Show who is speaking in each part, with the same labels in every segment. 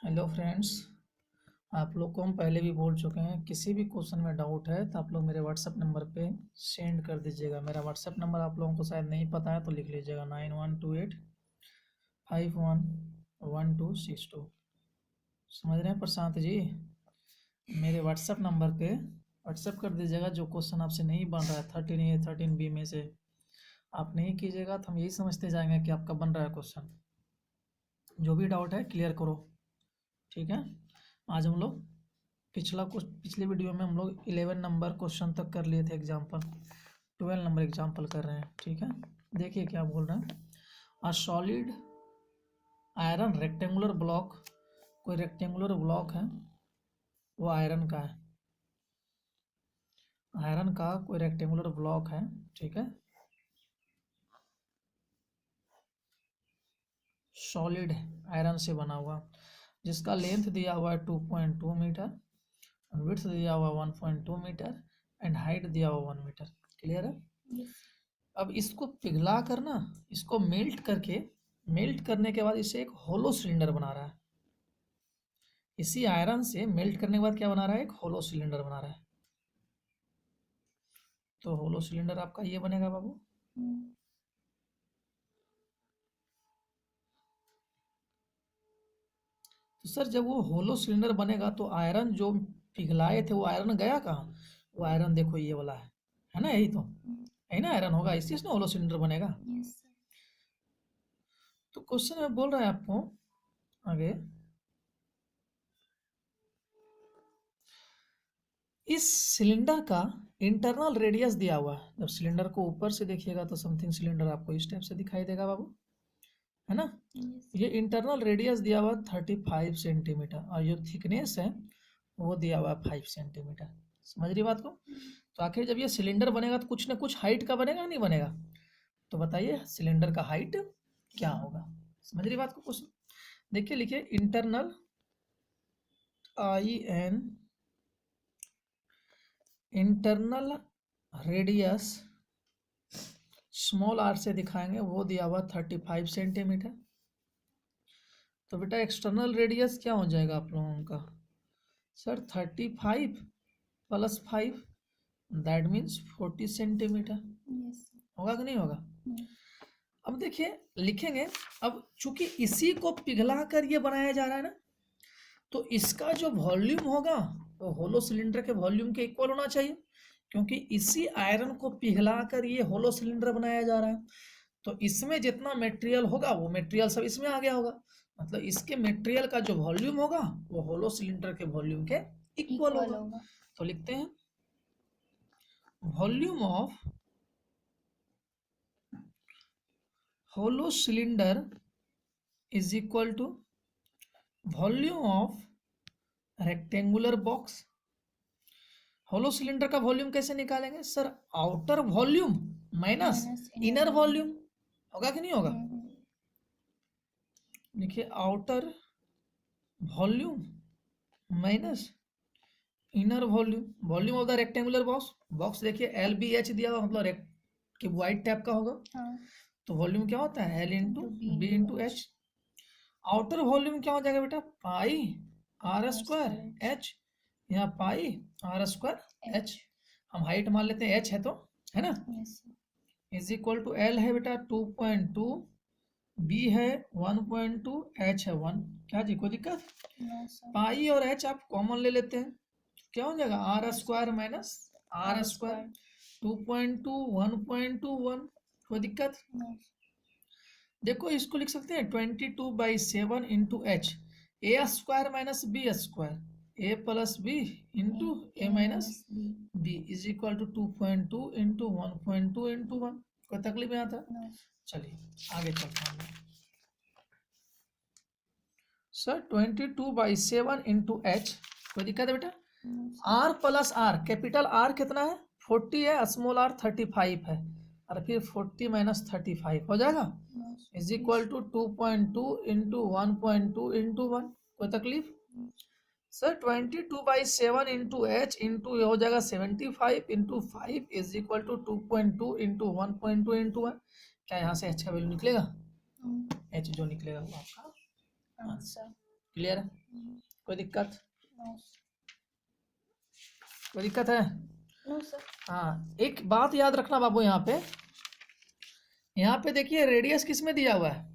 Speaker 1: Hello friends. आप लोग को हम पहले भी बोल चुके हैं, किसी भी क्वेश्चन में डाउट है तो आप लोग मेरे व्हाट्सएप नंबर पे सेंड कर दीजिएगा। मेरा व्हाट्सएप नंबर आप लोगों को शायद नहीं पता है तो लिख लीजिएगा 9128511262। समझ रहे हैं प्रशांत जी? मेरे व्हाट्सएप नंबर पे व्हाट्सएप कर दीजिएगा। जो क्वेश्चन आपसे नहीं बन रहा है 13A 13B में से आप नहीं कीजिएगा तो हम यही समझते जाएंगे कि आपका बन रहा है क्वेश्चन। जो भी डाउट है क्लियर करो, ठीक है। आज हम लोग पिछले वीडियो में हम लोग 11 नंबर क्वेश्चन तक कर लिए थे एग्जाम्पल, 12 नंबर एग्जाम्पल कर रहे हैं, ठीक है। देखिए क्या बोल रहे हैं। A solid iron rectangular block, कोई रेक्टेंगुलर ब्लॉक है, वो आयरन का है। आयरन का कोई रेक्टेंगुलर ब्लॉक है, ठीक है। सॉलिड आयरन से बना हुआ, जिसका लेंथ दिया हुआ है 2.2 मीटर, विड्थ दिया हुआ 1.2 मीटर एंड हाइट दिया हुआ 1 मीटर। क्लियर है? अब इसको पिघला कर ना, इसको मेल्ट करने के बाद इसे एक होलो सिलेंडर बना रहा है। इसी आयरन से मेल्ट करने के बाद क्या बना रहा है? एक होलो सिलेंडर बना रहा है। तो होलो सिलेंडर आपका ये बनेगा बाबू। तो सर जब वो होलो सिलेंडर बनेगा तो आयरन जो पिघलाए थे वो आयरन गया कहाँ? वो आयरन देखो ये वाला है ना, यही तो यही ना आयरन होगा, इसी से होलो सिलेंडर बनेगा। तो क्वेश्चन में बोल रहा है आपको आगे, इस सिलेंडर का इंटरनल रेडियस दिया हुआ है। जब सिलेंडर को ऊपर से देखिएगा तो समथिंग सिलेंडर आपको इस टाइप से दिखाई देगा बाबू, है ना। ये इंटरनल रेडियस दिया हुआ 35 सेंटीमीटर और जो थिकनेस है वो दिया हुआ 5 सेंटीमीटर। समझ रही बात को? तो आखिर जब ये सिलेंडर बनेगा तो कुछ ना कुछ हाइट का बनेगा, नहीं बनेगा? तो बताइए सिलेंडर का हाइट क्या होगा? समझ रही बात को? क्वेश्चन देखिए, लिखिए internal IN internal radius small r से दिखाएंगे, वो दिया हुआ 35 सेंटीमीटर। तो बेटा एक्सटर्नल रेडियस क्या हो जाएगा आप लोगों का? Sir 35 plus 5 that means 40 centimetre. होगा कि नहीं होगा? अब देखिए लिखेंगे, अब चूंकि इसी को पिघला कर ये बनाया जा रहा है ना, तो इसका जो वॉल्यूम होगा वो होलो सिलेंडर के वॉल्यूम के इक्वल होना चाहिए, क्योंकि इसी आयरन को पिघला कर ये होलो सिलेंडर बनाया जा रहा है। तो इसमें जितना मटेरियल होगा वो मटेरियल सब इसमें आ गया होगा, मतलब इसके मटेरियल का जो वॉल्यूम होगा वो होलो सिलेंडर के वॉल्यूम के इक्वल होगा। तो लिखते हैं volume of hollow cylinder is equal to volume of rectangular box. Hollow cylinder का वॉल्यूम कैसे निकालेंगे sir? Outer volume minus inner volume. होगा कि नहीं होगा? देखिए outer volume minus inner volume, volume of the rectangular box. Box देखिए LBH दिया हुआ, मतलब क्यूबॉइड टाइप का होगा। तो वॉल्यूम क्या होता है? L into B into H. Outer volume क्या हो जाएगा बेटा? पाई आर स्क्वायर एच, यहाँ पाई आर स्क्वायर एच। हम हाइट मान लेते हैं h है तो, है ना, इज इक्वल टू L है बेटा 2.2, B है 1.2, H है 1। क्या जी कोई दिक्कत? पाई और h आप कॉमन ले लेते हैं, क्या हो जाएगा? R square minus r square, 2.2 1.2 1। कोई दिक्कत? देखो इसको लिख सकते हैं 22/7 into h, a square minus b square, a plus b into a minus b is equal to 2.2 into 1.2 into 1। कोई तकलीफ यहाँ था? चलिए आगे चलते हैं सर। 22/7 इंटू एच, कोई दिक्कत है बेटा? R plus r, capital R कितना है? 40 है, स्मॉल आर 35 है, और फिर 40 माइनस 35 हो जाएगा, is equal to 2.2 into 1.2 into 1। कोई तकलीफ सर? 22/7 इंटू एच इंटू हो जाएगा 75 into 5 is equal to 2.2 into 1.2 into 1। क्या यहाँ से एच का वैल्यू निकलेगा? एच जो निकलेगा वो आपका आंसर। क्लियर है? कोई दिक्कत?
Speaker 2: नो
Speaker 1: कोई दिक्कत है?
Speaker 2: No sir.
Speaker 1: हाँ, एक बात याद रखना बाबू, यहाँ पे देखिए रेडियस किस में दिया हुआ है?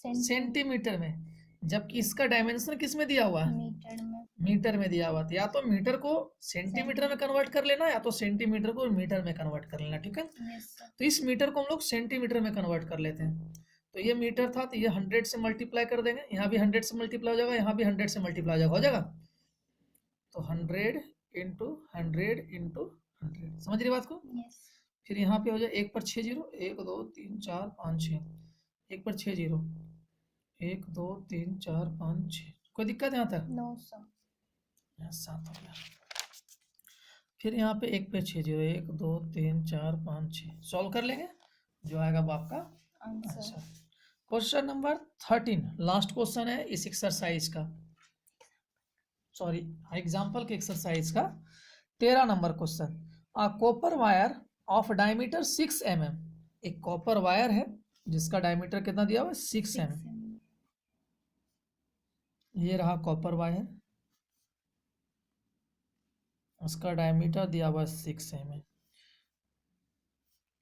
Speaker 1: सेंटीमीटर में, जबकि इसका डायमेंशन किस में दिया हुआ है?
Speaker 2: मीटर में।
Speaker 1: मीटर में दिया हुआ था। या तो मीटर को सेंटीमीटर में कन्वर्ट कर लेना, या तो सेंटीमीटर को मीटर में कन्वर्ट कर लेना, ठीक है?
Speaker 2: Yes sir.
Speaker 1: तो इस मीटर को हम लोग सेंटीमीटर में कन्वर्ट कर लेते हैं। तो ये मीटर था, तो ये 100 से मल्टीप्लाई कर देंगे, यहाँ भी 100 से मल्टीप्लाई हो जाएगा, यहाँ भी 100 से मल्टीप्लाई हो जाएगा, तो 100 इंटू 100 इंटू 100, समझ रही बात को?
Speaker 2: यस।
Speaker 1: फिर यहाँ पे हो जाए 1 पर 6 जीरो, 1 2 3 4 5 6, 1 पर 6 जीरो, 1 2 3 4 5 6। कोई दिक्कत यहाँ तक?
Speaker 2: No sir.
Speaker 1: यहाँ 7 हो गया। फिर यहाँ पे 1 पे 6 जीरो, 1 2 3 4 5 6, सॉल्व कर लेंगे, जो आएगा वो आपका answer. Question number 13, last question है इस एक्सरसाइज का, सॉरी एग्जाम्पल के एक्सरसाइज का 13 number question. A copper wire of diameter 6 mm, एक कॉपर वायर है जिसका डायमीटर कितना दिया हुआ है? 6 mm। ये रहा कॉपर वायर, उसका डायमीटर दिया हुआ है 6 mm।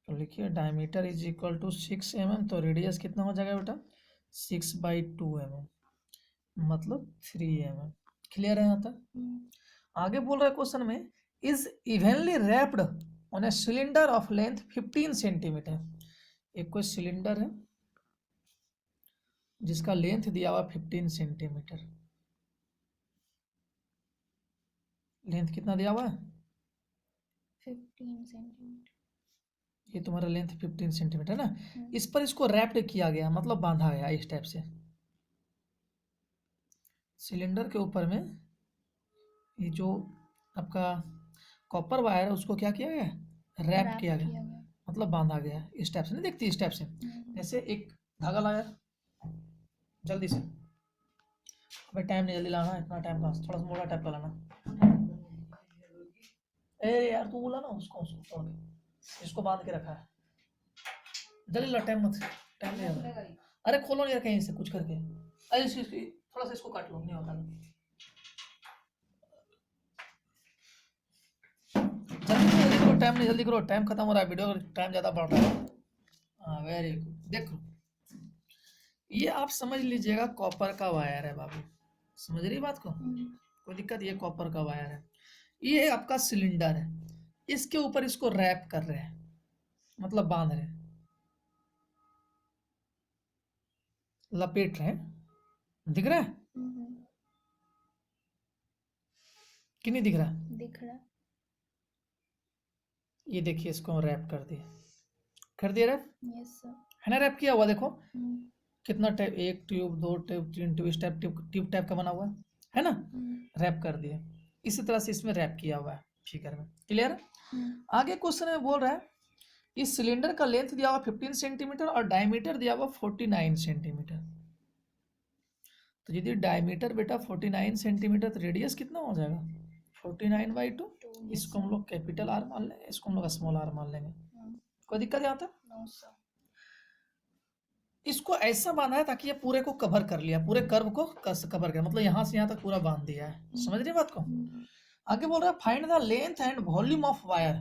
Speaker 1: तो लिखिए diameter is equal to 6 mm, तो रेडियस कितना हो जाएगा बेटा? 6/2 mm, मतलब 3 mm। क्लियर है यहाँ तक? आगे बोल रहा है क्वेश्चन में, is evenly wrapped on a cylinder of length 15 centimetre. एक कोई सिलेंडर है जिसका लेंथ दिया हुआ 15 सेंटीमीटर। लेंथ कितना दिया हुआ है?
Speaker 2: 15 सेंटीमीटर।
Speaker 1: ये तुम्हारा लेंथ 15 सेंटीमीटर ना। इस पर इसको रैप्ड किया गया, मतलब बांधा गया इस टाइप से। सिलेंडर के ऊपर में ये जो आपका कॉपर वायर है उसको क्या किया गया? रैप किया गया, मतलब बांधा गया इस टाइप से। नहीं देखती इस टाइप से, जैसे एक धागा लाया जल्दी से, अबे टाइम नहीं, जल्दी लाना, इतना टाइम कहाँ से, थोड़ा सा मोटा टाइप का लाना। ए यार तू बोला ना उसको तोड़ के, इसको बांध के रखा है, जल्दी ला, टाइम मत, टाइम नहीं होगा। अरे खोलो नहीं यार कहीं से कुछ करके, अरे थोड़ा सा इसको काट लो, नहीं होता। जल्दी करो, टाइम नहीं, जल्दी करो, टाइम खत्म हो रहा है, वीडियो टाइम ज़्यादा बढ़ रहा है। हाँ वेरी गुड। देखो ये आप समझ लीजिएगा कॉपर का वायर है बाबू, समझ रही बात को? कोई दिक्कत? ये कॉपर का वायर है, ये आपका सिलेंडर है, इसके ऊपर इसको रैप कर रहे हैं, मतलब बांध रहे हैं, लपेट रहे हैं। दिख रहा है कि नहीं दिख रहा?
Speaker 2: दिख रहा।
Speaker 1: ये देखिए इसको रैप कर दिया रैप।
Speaker 2: Yes sir.
Speaker 1: है ना, रैप किया हुआ, देखो कितना टाइप, एक ट्यूब, 2 ट्यूब, 3 ट्यूब, इस टाइप ट्यूब टाइप का बना हुआ है ना, रैप कर दिया। इसी तरह से इसमें रैप किया हुआ है फिगर में। क्लियर है? आगे क्वेश्चन में बोल रहा है इस सिलेंडर का लेंथ दिया हुआ 15 सेंटीमीटर और डायमीटर दिया हुआ 49 सेंटीमीटर। तो यदि डायमीटर बेटा 49 सेंटीमीटर, तो रेडियस कितना हो जाएगा? 49/2। इसको हम लोग कैपिटल आर मान लेंगे, इसको हम लोग स्मॉल आर मान लेंगे। कोई दिक्कत यहाँ तक?
Speaker 2: No sir.
Speaker 1: इसको ऐसा बांधा है ताकि ये पूरे को कवर कर लिया, पूरे कर्व को कवर कर, मतलब यहाँ से यहाँ तक पूरा बांध दिया है। समझ रहे बात को? आगे बोल रहा है find the length and volume of wire.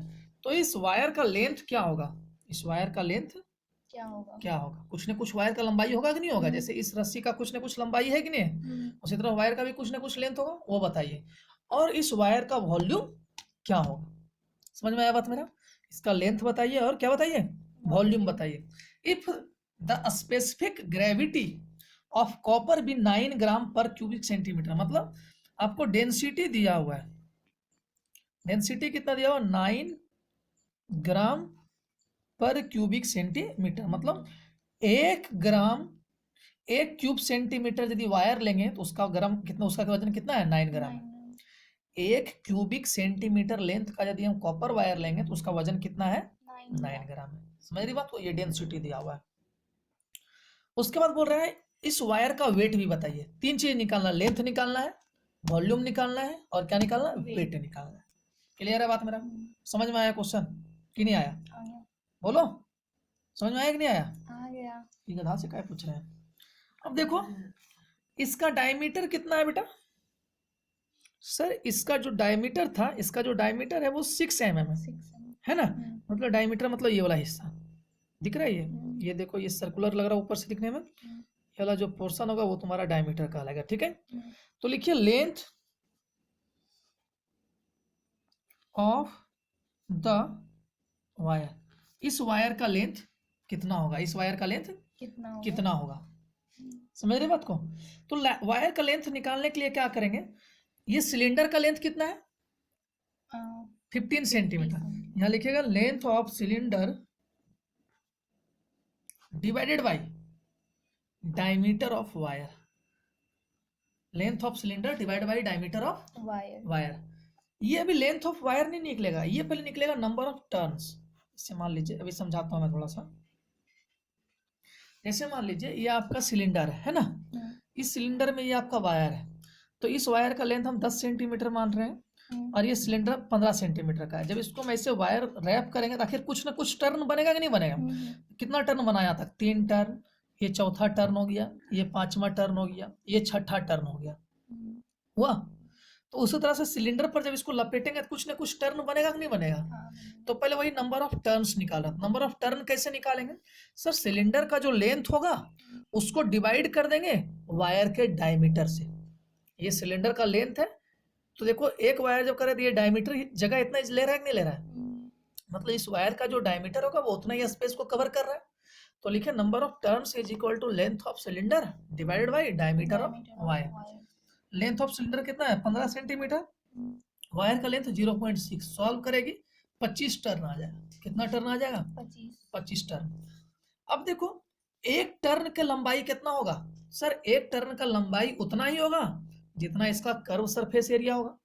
Speaker 1: तो इस वायर का लेंथ क्या होगा? इस वायर का लेंथ क्या होगा? कुछ न कुछ वायर का लंबाई होगा कि नहीं होगा? जैसे इस रस्सी का कुछ न कुछ लंबाई है कि नहीं, उसी तरह वायर का भी कुछ न कुछ लेंथ होगा, वो बताइए। और इस वायर का वॉल्यूम क्या होगा? समझ में आया बात मेरा? इसका लेंथ बताइए और क्या बताइए? वॉल्यूम बताइए। If the specific gravity of copper be 9 gram per cubic centimetre, मतलब आपको डेंसिटी दिया हुआ है, डेंसिटी कितना दिया हुआ? 9 ग्राम पर क्यूबिक सेंटीमीटर, मतलब 1 ग्राम, 1 क्यूब सेंटीमीटर यदि वायर लेंगे तो उसका ग्राम कितना, उसका वजन कितना है? 9 ग्राम। 1 क्यूबिक सेंटीमीटर लेंथ का यदि हम कॉपर वायर लेंगे तो उसका वजन कितना है? 9 ग्राम है। समझ रही बात को? ये डेंसिटी दिया हुआ है। उसके बाद बोल रहा है इस वायर का वेट भी बताइए। 3 चीज निकालना, लेंथ निकालना है, वॉल्यूम निकालना है, और क्या निकालना है? वेट निकालना है। क्लियर है बात मेरा? समझ में आया क्वेश्चन कि नहीं आया? बोलो, समझ में आया कि नहीं आया?
Speaker 2: आ गया।
Speaker 1: ये गधा से क्या पूछ रहे हैं? अब देखो इसका डायमीटर कितना है बेटा? सर इसका जो डायमीटर था, इसका जो डायमीटर है वो 6 mm है
Speaker 2: 6 mm.
Speaker 1: है ना? मतलब डायमीटर मतलब ये वाला हिस्सा दिख रहा है,
Speaker 2: हम्म।
Speaker 1: ये देखो, ये सर्कुलर लग रहा है ऊपर से दिखने में, ये वाला जो पोर्शन होगा वो तुम्हारा डायमीटर कहलाएगा, ठीक है? तो लिखिए लेंथ ऑफ द वायर, इस वायर का लेंथ कितना होगा? इस वायर का लेंथ कितना होगा? समझ रहे बात को? तो वायर का लेंथ निकालने के लिए क्या करेंगे, ये सिलेंडर का लेंथ कितना है? 15 सेंटीमीटर। यहाँ लिखिएगा length of cylinder divided by diameter of wire, length of cylinder divide by diameter of wire. ये अभी लेंथ ऑफ वायर नहीं निकलेगा, ये पहले निकलेगा नंबर ऑफ टर्न्स। इसे मान लीजिए, अभी समझाता हूँ मैं थोड़ा सा। जैसे मान लीजिए ये आपका सिलेंडर है ना, इस सिलेंडर में ये आपका वायर है, तो इस वायर का लेंथ हम 10 सेंटीमीटर मान रहे हैं और ये सिलेंडर 15 सेंटीमीटर का है। जब इसको हम ऐसे वायर रैप करेंगे तो आखिर कुछ ना कुछ टर्न बनेगा कि नहीं बनेगा? कितना टर्न बनाया था? 3 टर्न, ये चौथा टर्न हो गया, ये 5वां टर्न हो गया, ये 6ठा टर्न हो गया, हुआ? तो उसी तरह से सिलेंडर पर जब इसको लपेटेंगे तो कुछ ना कुछ टर्न बनेगा कि नहीं बनेगा? तो पहले वही नंबर ऑफ टर्न्स निकाला। नंबर ऑफ टर्न कैसे निकालेंगे? सर सिलेंडर का जो लेंथ होगा उसको डिवाइड कर देंगे वायर के डायमीटर से। ये सिलेंडर का लेंथ है, तो देखो एक वायर जब करे तो ये डायमीटर जगह इतना ले रहा है कि नहीं ले रहा है? मतलब इस वायर का जो डायमीटर होगा वो उतना ही स्पेस को कवर कर रहा है। तो लिखे number of turns is equal to length of cylinder divided by diameter of wire. Length of cylinder कितना है? 15 सेंटीमीटर, वायर का लेंथ 0.6, सॉल्व करेगी 25 टर्न आ जाएगा। कितना टर्न आ जाएगा? 25 टर्न। अब देखो एक टर्न के लंबाई कितना होगा? सर एक टर्न का लंबाई उतना ही होगा जितना इसका कर्व सरफेस एरिया होगा।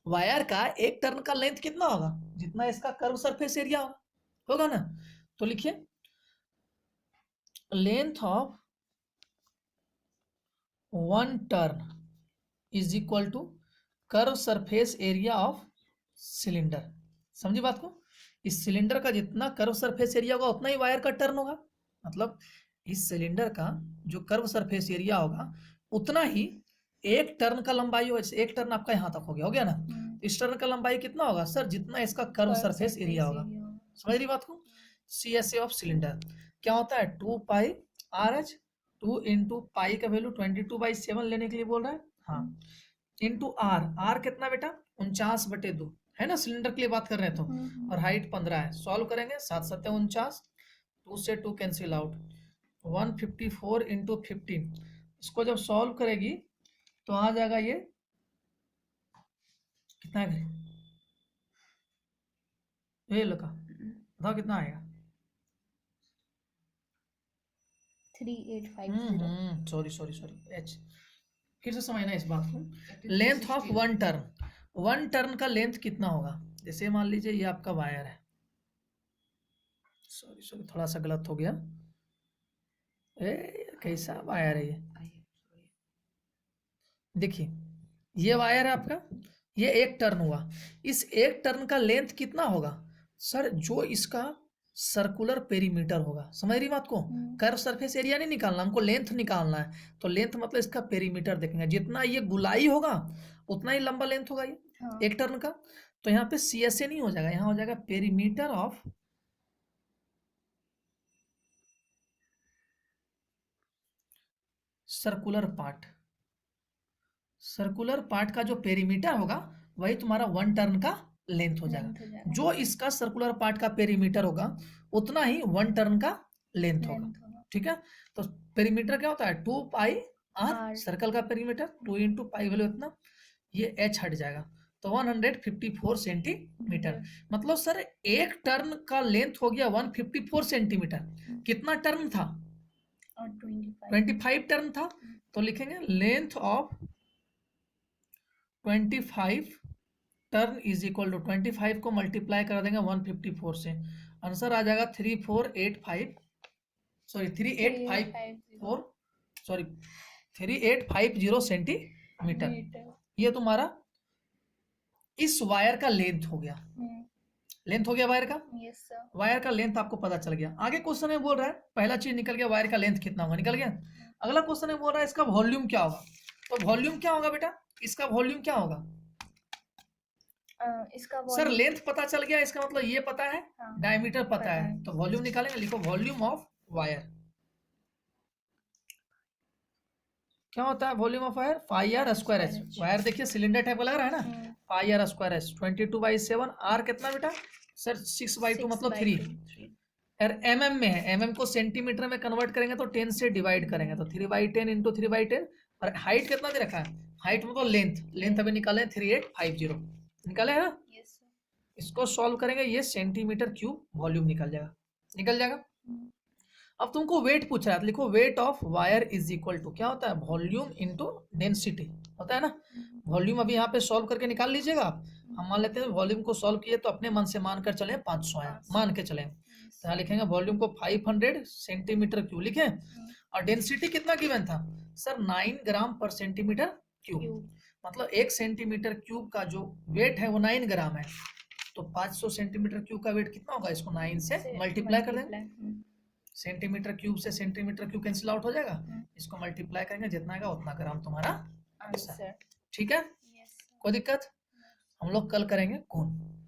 Speaker 1: वायर का एक टर्न का लेंथ कितना होगा? जितना इसका कर्व सरफेस एरिया होगा ना? तो लिखिए length of 1 turn is equal to curve surface area of cylinder. समझी बात को? इस सिलेंडर का जितना कर्व सरफेस एरिया होगा उतना ही वायर का टर्न होगा। मतलब इस सिलेंडर का जो कर्व सरफेस एरिया होगा उतना ही एक टर्न का लंबाई होगा। एक टर्न आपका यहाँ तक हो गया ना? इस टर्न का लंबाई कितना होगा? सर जितना इसका कर्व सरफेस एरिया होगा। समझ रही बात को? CSA ऑफ सिलेंडर क्या होता है? 2 पाई RH, 2 इंटू पाई का वैल्यू 22/7 लेने के लिए बोल रहा है, हाँ, इंटू R कितना बेटा? 49/2 है ना, सिलेंडर के लिए बात कर रहे हैं तो, और हाइट 15 है। सॉल्व करेंगे 7 7 49, 2 से 2 कैंसिल आउट, 154 इंटू 15। इसको जब सॉल्व करेगी तो आ जाएगा ये कितना है? ये लगा बताओ कितना आएगा?
Speaker 2: 3850।
Speaker 1: सॉरी एच, फिर से समझना इस बात को। लेंथ ऑफ 1 टर्न का लेंथ कितना होगा? जैसे मान लीजिए ये आपका वायर है, सॉरी थोड़ा सा गलत हो गया, कैसा वायर है ये? देखिए ये वायर है आपका, ये एक टर्न हुआ, इस एक टर्न का लेंथ कितना होगा? सर जो इसका सर्कुलर पेरीमीटर होगा। समझ रही बात को? कर्व सरफेस एरिया नहीं निकालना, हमको लेंथ निकालना है। तो लेंथ मतलब इसका पेरीमीटर देखेंगे, जितना ये गुलाई होगा उतना ही लंबा लेंथ होगा ये एक टर्न का। तो यहाँ पे CSA नहीं हो जाएगा, यहाँ हो जाएगा perimeter of circular part. Circular part का जो पेरीमीटर होगा वही तुम्हारा 1 टर्न का लेंथ हो जाएगा। जो इसका सर्कुलर पार्ट का पेरीमीटर होगा उतना ही 1 टर्न का लेंथ होगा। ठीक है? तो पेरीमीटर क्या होता है? 2 पाई R, सर्कल का पेरीमीटर 2 इंटू पाई वैल्यू इतना, ये H हट जाएगा तो 154 सेंटीमीटर। मतलब सर एक टर्न का लेंथ हो गया 154 सेंटीमीटर। कितना टर्न था? 25 टर्न था। तो लिखेंगे length of 25 turn is equal to 25 को मल्टीप्लाई कर देंगे 154 से, आंसर आ जाएगा 3850 सेंटीमीटर। ये तुम्हारा इस वायर का लेंथ हो गया। लेंथ हो गया वायर का?
Speaker 2: Yes sir.
Speaker 1: वायर का लेंथ आपको पता चल गया। आगे क्वेश्चन में बोल रहा है पहला चीज निकल गया, वायर का लेंथ कितना होगा, निकल गया। अगला क्वेश्चन है बोल रहा है इसका वॉल्यूम क्या होगा। तो वॉल्यूम क्या होगा बेटा, इसका वॉल्यूम क्या होगा?
Speaker 2: इसका
Speaker 1: सर
Speaker 2: volume-
Speaker 1: लेंथ पता चल गया, इसका मतलब ये पता है,
Speaker 2: हाँ,
Speaker 1: डायमीटर पता
Speaker 2: पता
Speaker 1: है,
Speaker 2: है।
Speaker 1: तो वॉल्यूम निकालेंगे, लिखो वॉल्यूम ऑफ वायर। क्या होता है volume of wire? Pi r square h.
Speaker 2: Square H।
Speaker 1: Wire देखिए सिलेंडर टाइप का लग रहा है ना,
Speaker 2: hmm,
Speaker 1: pi r square h 22/7। R कितना बेटा? सर 6/2 मतलब 3।
Speaker 2: 3।
Speaker 1: यार एमएम में है, एमएम को सेंटीमीटर में कन्वर्ट करेंगे तो 10 से डिवाइड करेंगे, तो 3/10 इंटू 3/10। और हाइट कितना दे रखा है? हाइट मतलब लेंथ, लेंथ अभी निकाले 3850 निकाले है ना।
Speaker 2: Yes sir.
Speaker 1: इसको सॉल्व करेंगे, ये सेंटीमीटर क्यूब वॉल्यूम निकल जाएगा, निकल जाएगा। अब तुमको वेट पूछ रहा है, तो लिखो weight of wire is equal to क्या होता है? वॉल्यूम इंटू डेंसिटी होता है ना। वॉल्यूम अभी यहाँ पे सॉल्व करके निकाल लीजिएगा आप। हम मान लेते हैं वॉल्यूम को सॉल्व किए तो अपने मन से मान कर चले 500 है, मान के चले। तो यहाँ लिखेंगे वॉल्यूम को 500 सेंटीमीटर क्यूब लिखे, और डेंसिटी कितना गिवन था सर? 9 ग्राम पर सेंटीमीटर क्यूब। मतलब 1 सेंटीमीटर क्यूब का जो वेट है वो 9 ग्राम है, तो 500 सेंटीमीटर क्यूब का वेट कितना होगा? इसको 9 से मल्टीप्लाई कर देंगे। सेंटीमीटर क्यूब से सेंटीमीटर क्यूब कैंसिल आउट हो जाएगा, इसको मल्टीप्लाई करेंगे, जितना आएगा उतना ग्राम तुम्हारा आंसर। ठीक है,
Speaker 2: यस सर।
Speaker 1: कोई दिक्कत? हम लोग कल करेंगे कौन